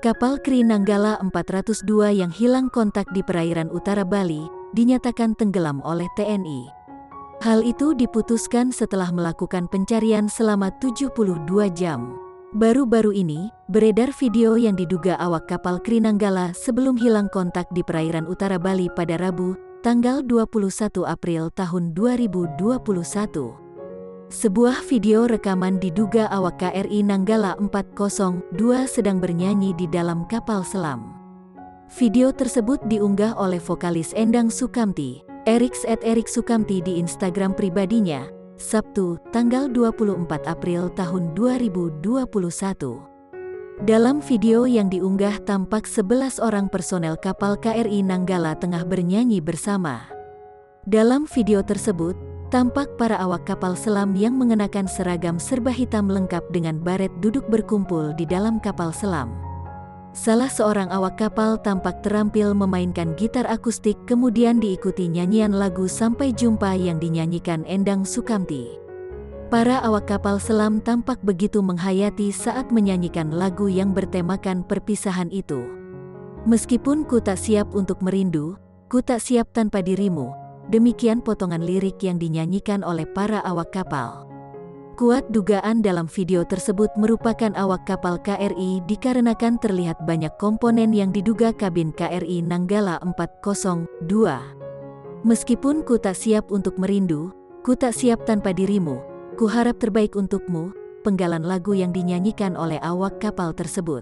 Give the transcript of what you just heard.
Kapal Kri Nanggala 402 yang hilang kontak di perairan utara Bali dinyatakan tenggelam oleh TNI. Hal itu diputuskan setelah melakukan pencarian selama 72 jam. Baru-baru ini, beredar video yang diduga awak kapal Kri Nanggala sebelum hilang kontak di perairan utara Bali pada Rabu, tanggal 21 April tahun 2021. Sebuah video rekaman diduga awak KRI Nanggala 402 sedang bernyanyi di dalam kapal selam. Video tersebut diunggah oleh vokalis Endang Sukamti, Erik Sukamti di Instagram pribadinya, Sabtu, tanggal 24 April tahun 2021. Dalam video yang diunggah tampak 11 orang personel kapal KRI Nanggala tengah bernyanyi bersama. Dalam video tersebut, tampak para awak kapal selam yang mengenakan seragam serba hitam lengkap dengan baret duduk berkumpul di dalam kapal selam. Salah seorang awak kapal tampak terampil memainkan gitar akustik kemudian diikuti nyanyian lagu Sampai Jumpa yang dinyanyikan Endang Sukamti. Para awak kapal selam tampak begitu menghayati saat menyanyikan lagu yang bertemakan perpisahan itu. Meskipun ku tak siap untuk merindu, ku tak siap tanpa dirimu. Demikian potongan lirik yang dinyanyikan oleh para awak kapal. Kuat dugaan dalam video tersebut merupakan awak kapal KRI dikarenakan terlihat banyak komponen yang diduga kabin KRI Nanggala 402. Meskipun ku tak siap untuk merindu, ku tak siap tanpa dirimu, ku harap terbaik untukmu, penggalan lagu yang dinyanyikan oleh awak kapal tersebut.